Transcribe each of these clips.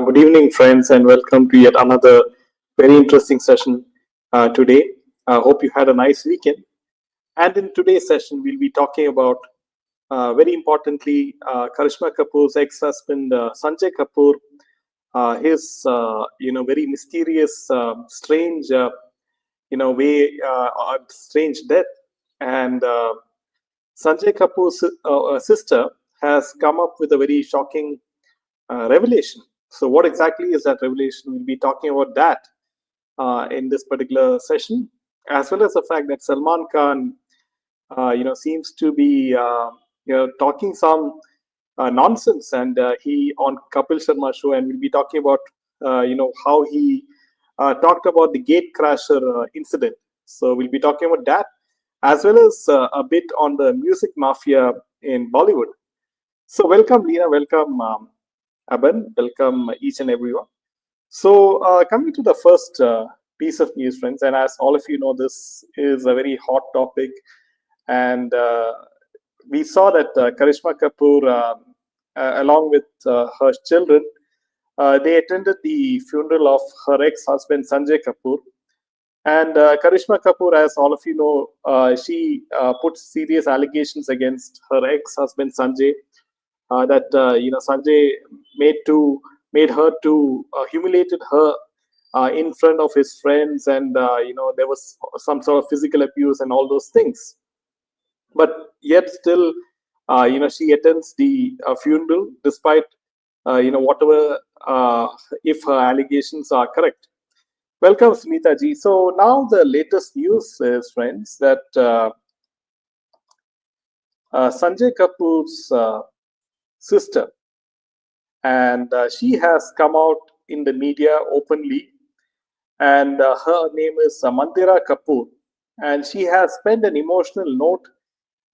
Good evening, friends, and welcome to yet another very interesting session today. I hope you had a nice weekend. And in today's session, we'll be talking about, very importantly, Karishma Kapoor's ex-husband, Sanjay Kapoor, his, very mysterious, strange, strange death. And Sanjay Kapoor's sister has come up with a very shocking revelation. So, what exactly is that revelation? We'll be talking about that in this particular session, as well as the fact that Salman Khan, seems to be, talking some nonsense, and he on Kapil Sharma show, and we'll be talking about, how he talked about the gatecrasher incident. So, we'll be talking about that, as well as a bit on the music mafia in Bollywood. So, welcome, Leena. Welcome. Aban, welcome each and everyone. So, coming to the first piece of news, friends, and as all of you know, this is a very hot topic, and we saw that Karishma Kapoor, along with her children, they attended the funeral of her ex-husband Sanjay Kapoor. And Karishma Kapoor, as all of you know, she put serious allegations against her ex-husband Sanjay, that Sanjay made her to humiliated her in front of his friends, and there was some sort of physical abuse and all those things. But yet still, she attends the funeral despite whatever, if her allegations are correct. Welcome, Smita ji. So now the latest news is, friends, that Sanjay Kapoor's sister, and she has come out in the media openly, and her name is Mandira Kapoor, and she has penned an emotional note,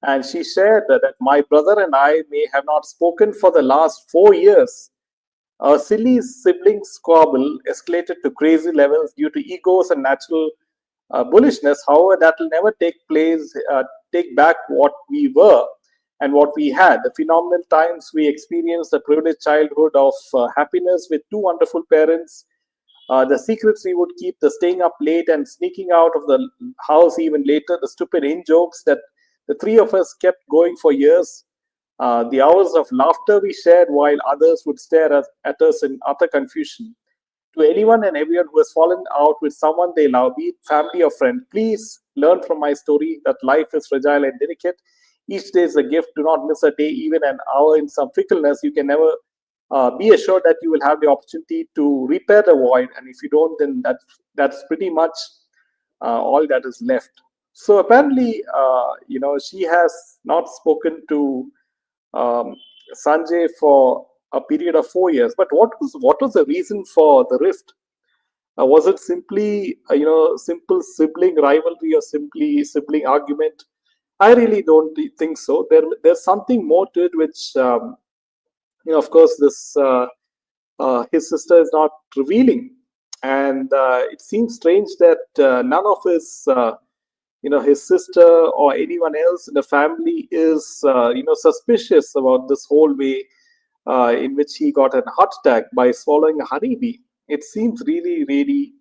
and she shared that my brother and I may have not spoken for the last 4 years. A silly sibling squabble escalated to crazy levels due to egos and natural bullishness. However, that will never take back what we were and what we had. The phenomenal times we experienced, the privileged childhood of happiness with two wonderful parents, the secrets we would keep, the staying up late and sneaking out of the house even later, the stupid in-jokes that the three of us kept going for years, the hours of laughter we shared while others would stare at us in utter confusion. To anyone and everyone who has fallen out with someone they love, be it family or friend, please learn from my story that life is fragile and delicate. Each day is a gift. Do not miss a day, even an hour in some fickleness. You can never be assured that you will have the opportunity to repair the void. And if you don't, then that's pretty much all that is left. So apparently, she has not spoken to Sanjay for a period of 4 years. But what was the reason for the rift? Was it simply simple sibling rivalry or simply sibling argument? I really don't think so. There's something more to it, which of course this his sister is not revealing, and it seems strange that none of his sister or anyone else in the family is suspicious about this whole way in which he got a heart attack by swallowing a honeybee. It seems really, really,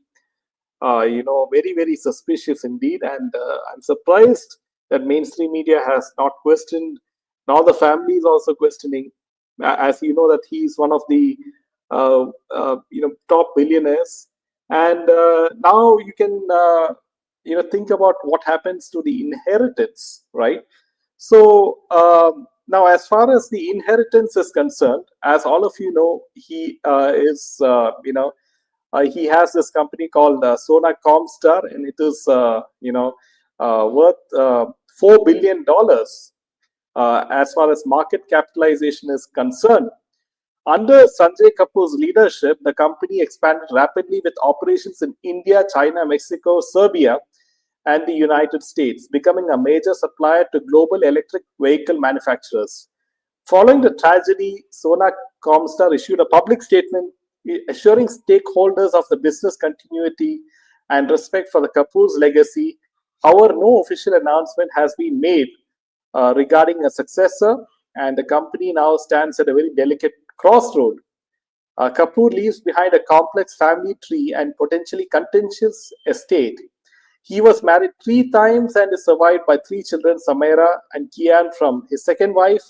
very, very suspicious indeed. And I'm surprised that mainstream media has not questioned. Now the family is also questioning, as you know, that he's one of the top billionaires. And now you can think about what happens to the inheritance, right? So now, as far as the inheritance is concerned, as all of you know, he he has this company called Sona Comstar, and it is worth $4 billion as far as market capitalization is concerned. Under Sanjay Kapoor's leadership, the company expanded rapidly with operations in India, China, Mexico, Serbia, and the United States, becoming a major supplier to global electric vehicle manufacturers. Following the tragedy, Sona Comstar issued a public statement assuring stakeholders of the business continuity and respect for the Kapoor's legacy. However, no official announcement has been made regarding a successor, and the company now stands at a very delicate crossroad. Kapoor leaves behind a complex family tree and potentially contentious estate. He was married 3 times and is survived by 3 children, Samira and Kian, from his second wife,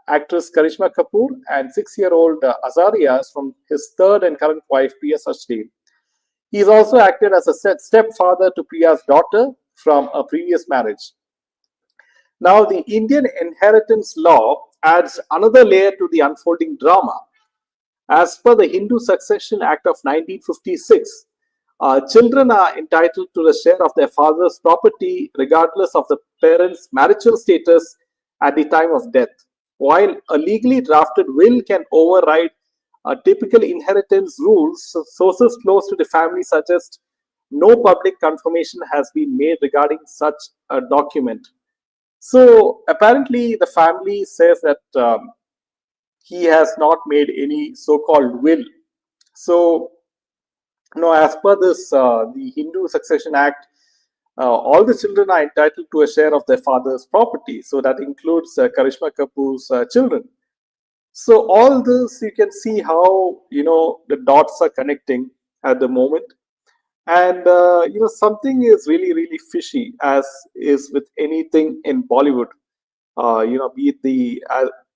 actress Karishma Kapoor, and 6-year-old Azaria from his third and current wife, Priya Sachdeva. He has also acted as a stepfather to Priya's daughter from a previous marriage. Now, the Indian inheritance law adds another layer to the unfolding drama. As per the Hindu Succession Act of 1956, children are entitled to the share of their father's property regardless of the parents' marital status at the time of death, while a legally drafted will can override typical inheritance rules. Sources close to the family suggest no public confirmation has been made regarding such a document. So apparently, the family says that he has not made any so-called will. So, as per this, the Hindu Succession Act, all the children are entitled to a share of their father's property. So that includes Karishma Kapoor's children. So all this, you can see how the dots are connecting at the moment, and something is really really fishy, as is with anything in Bollywood. Be it the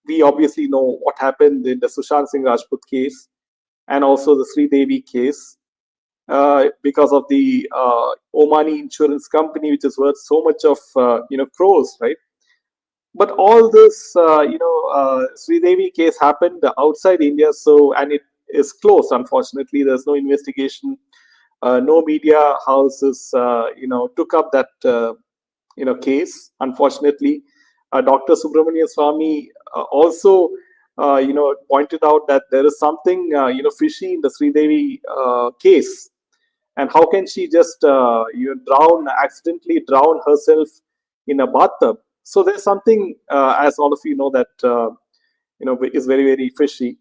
we obviously know what happened in the Sushant Singh Rajput case and also the Sri Devi case, because of the Omani insurance company, which is worth so much of crores, right? But all this, Sri Devi case happened outside India, so, and it is closed. Unfortunately, there's no investigation. No media houses, took up that case. Unfortunately, Dr. Subramanian Swamy also, pointed out that there is something, fishy in the Sri Devi case, and how can she just, accidentally drown herself in a bathtub? So there's something, as all of you know, that is very very fishy.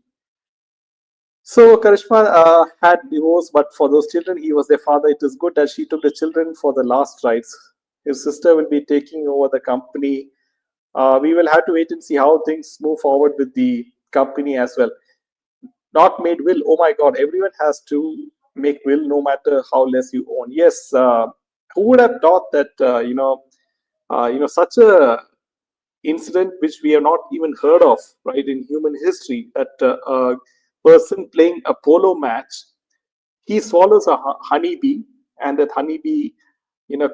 So Karishma had divorced, but for those children, he was their father. It is good that she took the children for the last rites. His sister will be taking over the company. We will have to wait and see how things move forward with the company as well. Not made will. Oh my God! Everyone has to make will, no matter how less you own. Yes. Who would have thought that such a incident which we have not even heard of, right, in human history, that a person playing a polo match, he swallows a honeybee, and that honeybee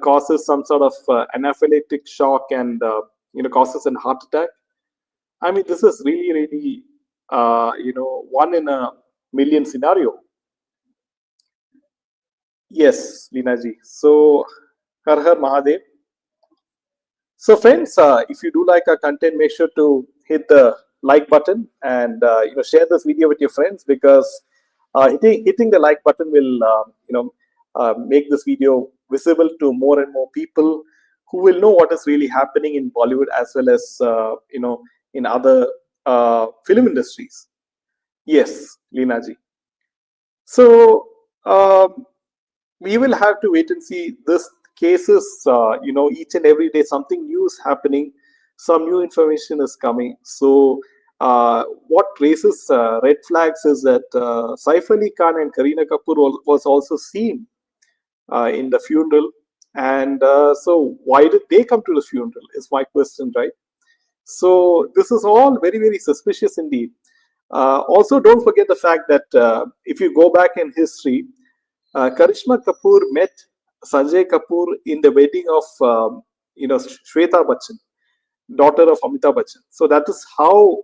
causes some sort of anaphylactic shock, and causes a heart attack. I mean, this is really really one in a million scenario. Yes, Linaji. So, Har Har Mahadev. So, friends, if you do like our content, make sure to hit the like button, and share this video with your friends, because hitting the like button will make this video visible to more and more people who will know what is really happening in Bollywood, as well as in other film industries. Yes, Leena ji. So we will have to wait and see. This cases, each and every day something new is happening, some new information is coming. So what raises red flags is that Saif Ali Khan and Kareena Kapoor was also seen in the funeral, and so why did they come to the funeral is my question, right? So this is all very very suspicious indeed. Also, don't forget the fact that if you go back in history, Karishma Kapoor met Sanjay Kapoor in the wedding of Shweta Bachchan, daughter of Amitabh Bachchan. So that is how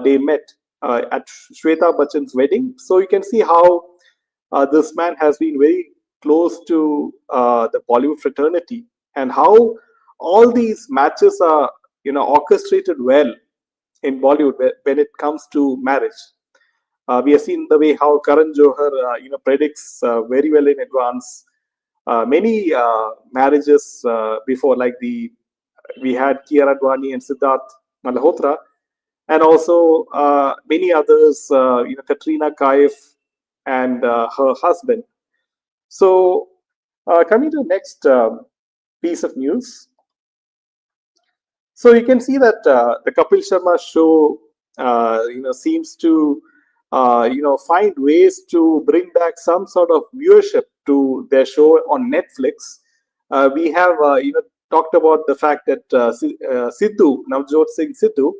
they met at Shweta Bachchan's wedding. So you can see how this man has been very close to the Bollywood fraternity, and how all these matches are orchestrated well in Bollywood when it comes to marriage. We have seen the way how Karan Johar predicts very well in advance many marriages before, like we had Kiara Advani and Siddharth Malhotra, and also many others, Katrina Kaif and her husband. So coming to the next piece of news. So you can see that the Kapil Sharma show, seems to find ways to bring back some sort of viewership to their show on Netflix. We have talked about the fact that Sidhu, Navjot Singh Sidhu,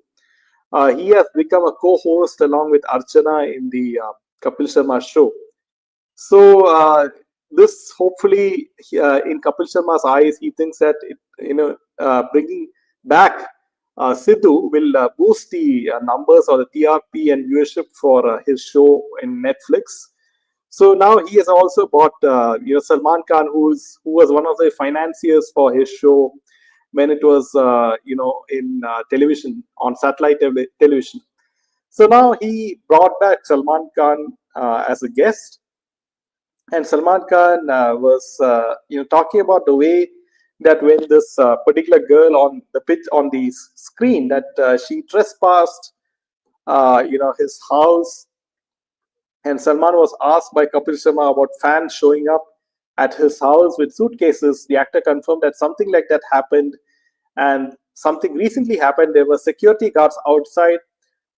he has become a co-host along with Archana in the Kapil Sharma show. So this hopefully, in Kapil Sharma's eyes, he thinks that bringing back Sidhu will boost the numbers or the TRP and viewership for his show in Netflix. So now he has also bought Salman Khan, who was one of the financiers for his show when it was in television, on satellite television. So now he brought back Salman Khan as a guest, and Salman Khan was talking about the way that when this particular girl on the pitch on the screen, that she trespassed his house, and Salman was asked by Kapil Sharma about fans showing up at his house with suitcases. The actor confirmed that something like that happened, and something recently happened. There were security guards outside.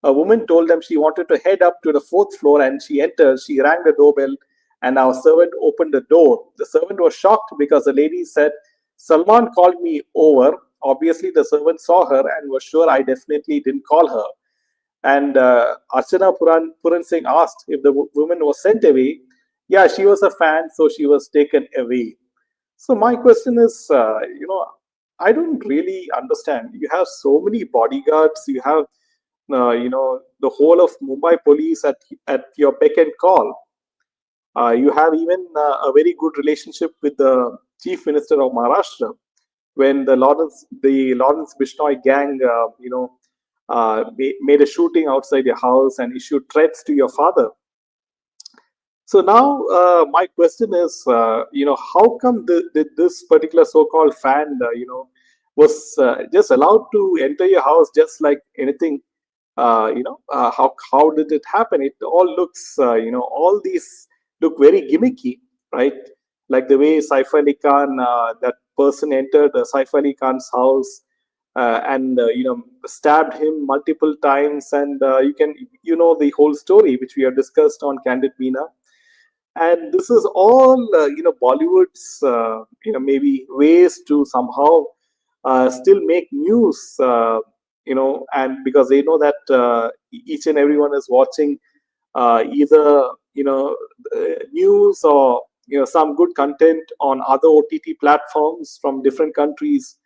A woman told them she wanted to head up to the fourth floor, and she entered. She rang the doorbell, and our servant opened the door. The servant was shocked because the lady said, Salman called me over. Obviously, the servant saw her and was sure I definitely didn't call her. And Archana Puran Singh asked if the woman was sent away. Yeah, she was a fan, so she was taken away. So my question is, I don't really understand. You have so many bodyguards. You have, the whole of Mumbai police at your beck and call. You have even a very good relationship with the chief minister of Maharashtra. When the Lawrence Bishnoi gang, made a shooting outside your house and issued threats to your father. So now my question is, how come this particular so-called fan, was just allowed to enter your house just like anything? How did it happen? It all looks, all these look very gimmicky, right? Like the way Saif Ali Khan, that person entered Saif Ali Khan's house and stabbed him multiple times, and the whole story which we have discussed on Candid Meena. And this is all Bollywood's maybe ways to somehow still make news, and because they know that each and everyone is watching either news or some good content on other OTT platforms from different countries,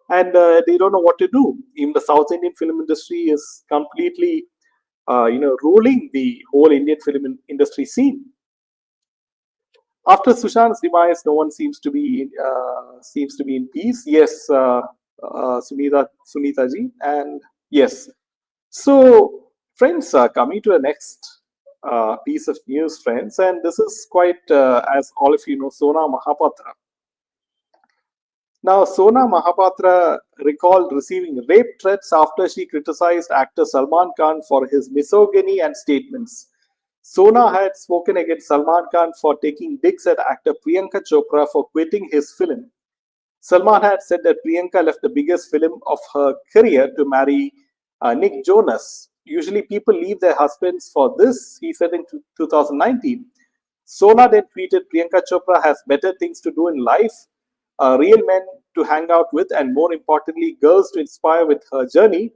and they don't know what to do. Even the South Indian film industry is completely ruling the whole Indian film industry scene. After Sushant's demise, no one seems to be in peace. Yes, Sunita ji, and yes. So, friends, coming to the next piece of news, friends, and this is quite, as all of you know, Sona Mahapatra. Now, Sona Mahapatra recalled receiving rape threats after she criticized actor Salman Khan for his misogyny and statements. Sona had spoken against Salman Khan for taking digs at actor Priyanka Chopra for quitting his film. Salman had said that Priyanka left the biggest film of her career to marry Nick Jonas. Usually people leave their husbands for this, he said in 2019. Sona then tweeted, Priyanka Chopra has better things to do in life, real men to hang out with, and more importantly, girls to inspire with her journey.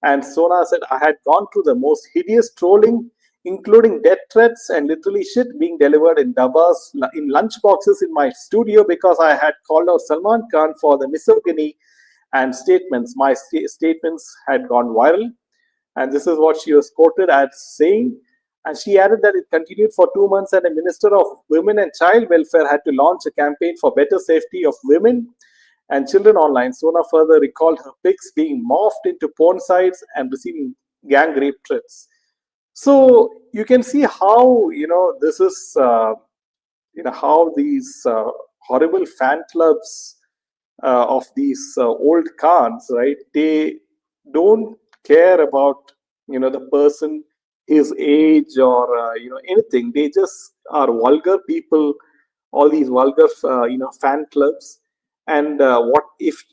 And Sona said, I had gone through the most hideous trolling, including death threats and literally shit being delivered in dabbas, in lunchboxes in my studio because I had called out Salman Khan for the misogyny and statements. My statements had gone viral, and this is what she was quoted as saying. And she added that it continued for 2 months, and the Minister of Women and Child Welfare had to launch a campaign for better safety of women and children online. Sona further recalled her pics being morphed into porn sites and receiving gang rape threats. So you can see how this is how these horrible fan clubs of these old Khans, right? They don't care about the person, his age, or anything. They just are vulgar people. All these vulgar fan clubs, and what if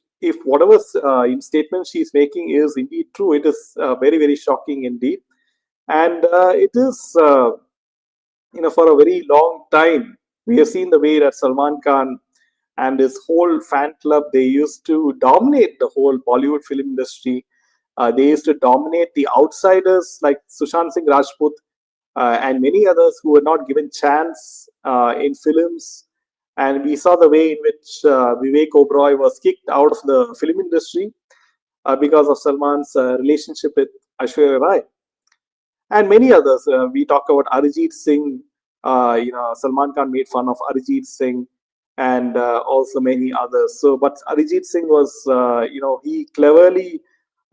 whatever statement she's making is indeed true, it is very, very shocking indeed. And it is, for a very long time, we have seen the way that Salman Khan and his whole fan club, they used to dominate the whole Bollywood film industry. They used to dominate the outsiders like Sushant Singh Rajput and many others who were not given chance in films. And we saw the way in which Vivek Oberoi was kicked out of the film industry because of Salman's relationship with Aishwarya Rai and many others. We talk about Arijit Singh. Salman Khan made fun of Arijit Singh, and also many others. So, but Arijit Singh was, he cleverly,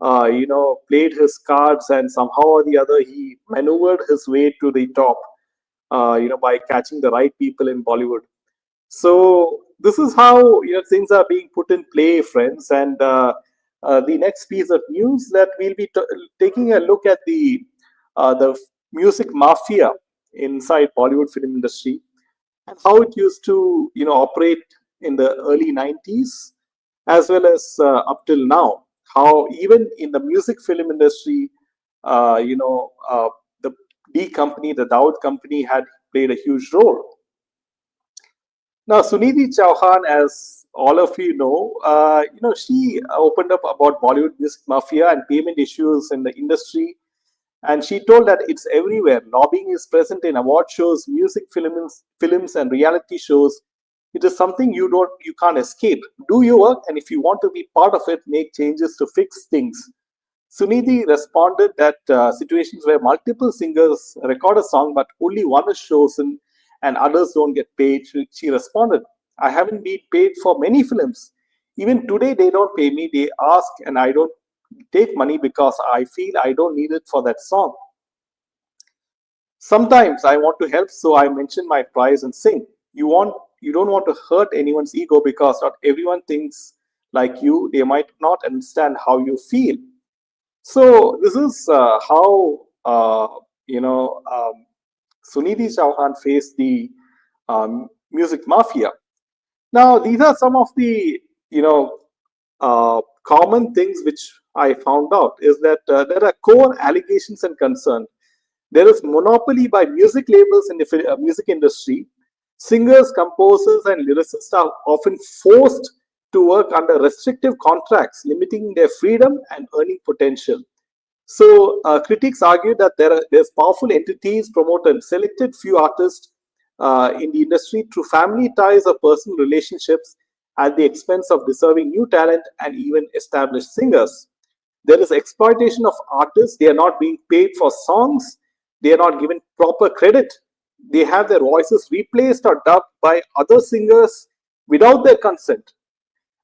played his cards, and somehow or the other, he maneuvered his way to the top. By catching the right people in Bollywood. So this is how things are being put in play, friends. And the next piece of news that we'll be taking a look at the music mafia inside Bollywood film industry and how it used to operate in the early 90s as well as up till now. How even in the music film industry, the D company, the Dawood company, had played a huge role. Now, Sunidhi Chauhan, as all of you know, she opened up about Bollywood music mafia and payment issues in the industry, and she told that it's everywhere. Lobbying is present in award shows, music films, and reality shows. It is something you can't escape. Do your work, and if you want to be part of it, make changes to fix things. Sunidhi responded that situations where multiple singers record a song but only one is chosen and others don't get paid, she responded, I haven't been paid for many films. Even today, they don't pay me. They ask, and I don't take money because I feel I don't need it for that song. Sometimes I want to help, so I mention my price and sing. You don't want to hurt anyone's ego because not everyone thinks like you. They might not understand how you feel. So this is how Sunidhi Chauhan faced the music mafia. Now these are some of the common things which I found out is that there are core allegations and concerns. There is monopoly by music labels in the music industry. Singers, composers, and lyricists are often forced to work under restrictive contracts, limiting their freedom and earning potential. So critics argue that there's powerful entities promote a selected few artists in the industry through family ties or personal relationships at the expense of deserving new talent and even established singers. There is exploitation of artists. They are not being paid for songs. They are not given proper credit. They have their voices replaced or dubbed by other singers without their consent.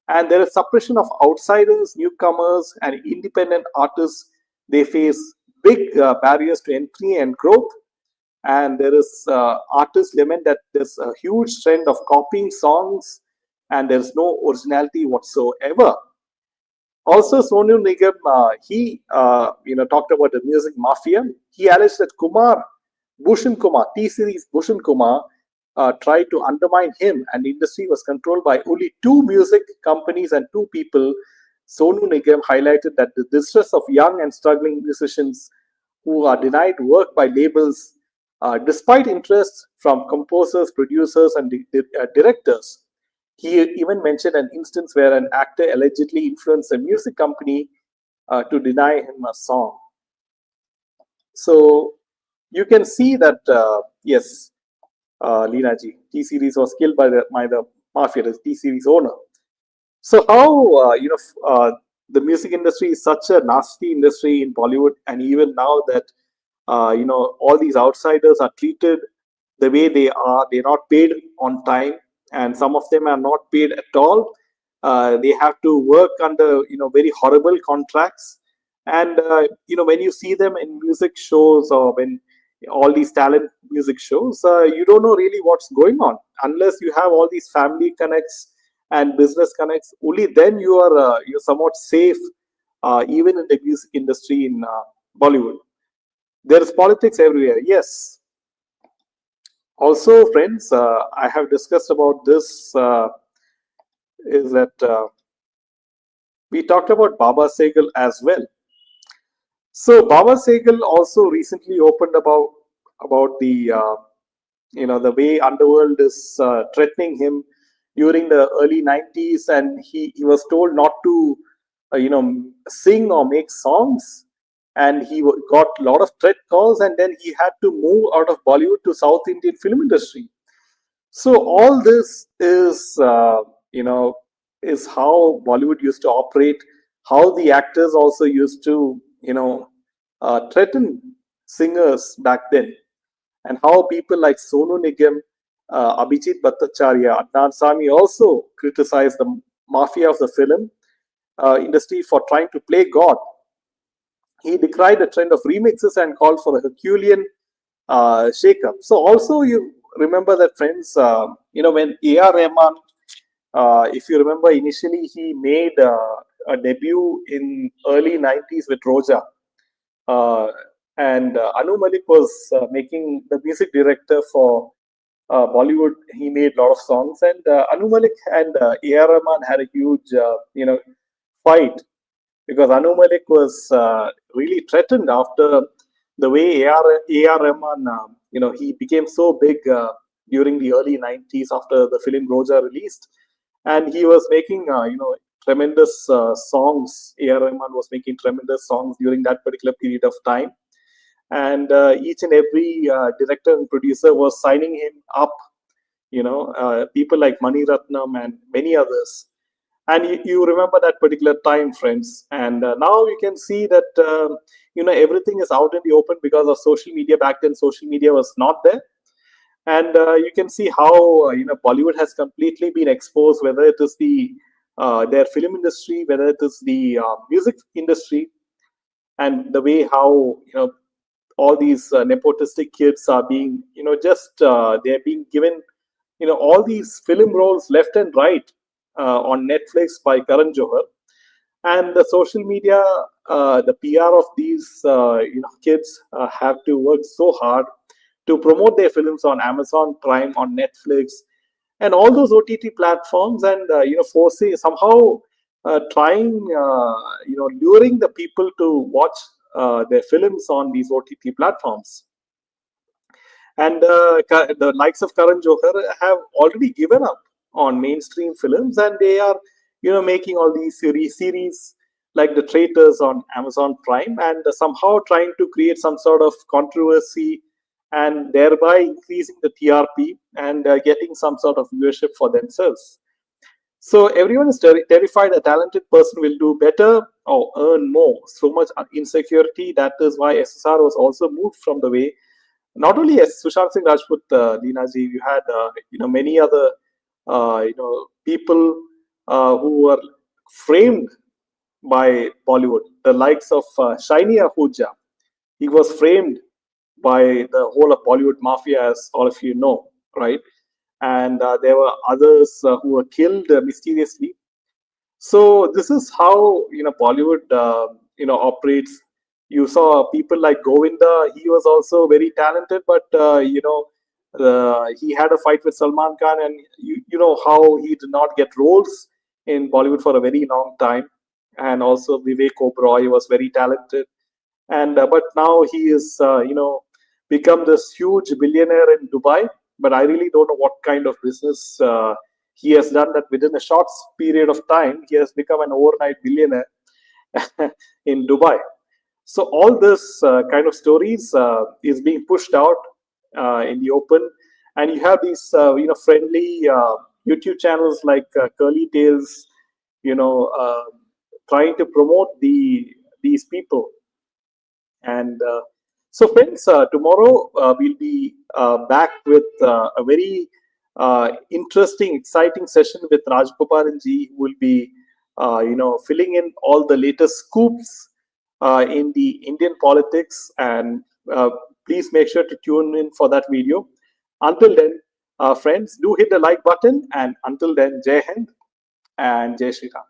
And there is suppression of outsiders, newcomers, and independent artists. They face big barriers to entry and growth. And there is artists lament that there's a huge trend of copying songs and there's no originality whatsoever. Also, Sonu Nigam, he talked about the music mafia. He alleged that Bhushan Kumar, T Series Bhushan Kumar, tried to undermine him, and the industry was controlled by only two music companies and two people. Sonu Nigam highlighted that the distress of young and struggling musicians who are denied work by labels, despite interest from composers, producers, and directors. He even mentioned an instance where an actor allegedly influenced a music company to deny him a song. So you can see that, yes, Leena ji, T Series was killed by the mafia, the T Series owner. So how the music industry is such a nasty industry in Bollywood, and even now that all these outsiders are treated the way they are, they're not paid on time, and some of them are not paid at all. They have to work under very horrible contracts, and when you see them in music shows or when all these talent music shows, you don't know really what's going on unless you have all these family connects and business connects. Only then you're somewhat safe, even in the music industry in Bollywood. There is politics everywhere. Yes. Also, friends, I have discussed about this. Is that we talked about Baba Segal as well. So Baba Sehgal also recently opened about the the way underworld is threatening him during the early 90s, and he was told not to sing or make songs, and he got a lot of threat calls, and then he had to move out of Bollywood to South Indian film industry. So all this is is how Bollywood used to operate, how the actors also used to threaten singers back then, and how people like Sonu Nigam, Abhijit Bhattacharya, Adnan Sami also criticized the mafia of the film industry for trying to play God. He decried the trend of remixes and called for a Herculean shake-up. So also you remember that, friends, when A.R. Rahman, if you remember, initially he made a debut in early 90s with Roja. Uh, and Anu Malik was making the music director for Bollywood. He made a lot of songs, and Anu Malik and A.R. Rahman had a huge, fight, because Anu Malik was really threatened after the way A.R. Rahman, he became so big during the early 90s after the film Roja released, and he was making, tremendous songs. A.R. Rahman was making tremendous songs during that particular period of time, and each and every director and producer was signing him up. People like Mani Ratnam and many others. And you remember that particular time, friends. And now you can see that everything is out in the open because of social media. Back then, social media was not there, and you can see how Bollywood has completely been exposed, whether it is their film industry, whether it is the music industry, and the way how all these nepotistic kids are being just they're being given all these film roles left and right on Netflix by Karan Johar, and the social media, the PR of these kids have to work so hard to promote their films on Amazon Prime, on Netflix, and all those OTT platforms, and forcing somehow trying luring the people to watch their films on these OTT platforms. And the likes of Karan Johar have already given up on mainstream films, and they are making all these series like The Traitors on Amazon Prime, and somehow trying to create some sort of controversy, and thereby increasing the TRP and getting some sort of viewership for themselves. So everyone is terrified a talented person will do better or earn more. So much insecurity. That is why SSR was also moved from the way. Not only as Sushant Singh Rajput, Leena ji, you had many other people who were framed by Bollywood. The likes of Shiny Ahuja. He was framed by the whole of Bollywood mafia, as all of you know, right? And there were others who were killed mysteriously. So this is how Bollywood operates. You saw people like Govinda. He was also very talented, but he had a fight with Salman Khan, and you know how he did not get roles in Bollywood for a very long time. And also Vivek Oberoi was very talented, and but now he is become this huge billionaire in Dubai. But I really don't know what kind of business he has done, that within a short period of time he has become an overnight billionaire in Dubai. So all this kind of stories is being pushed out in the open, and you have these friendly YouTube channels like Curly Tales, trying to promote these people. And so, friends, tomorrow we'll be back with a very interesting, exciting session with Rajgopalan ji, who will be, filling in all the latest scoops in the Indian politics. And please make sure to tune in for that video. Until then, friends, do hit the like button. And until then, Jai Hind and Jai Shri Ram.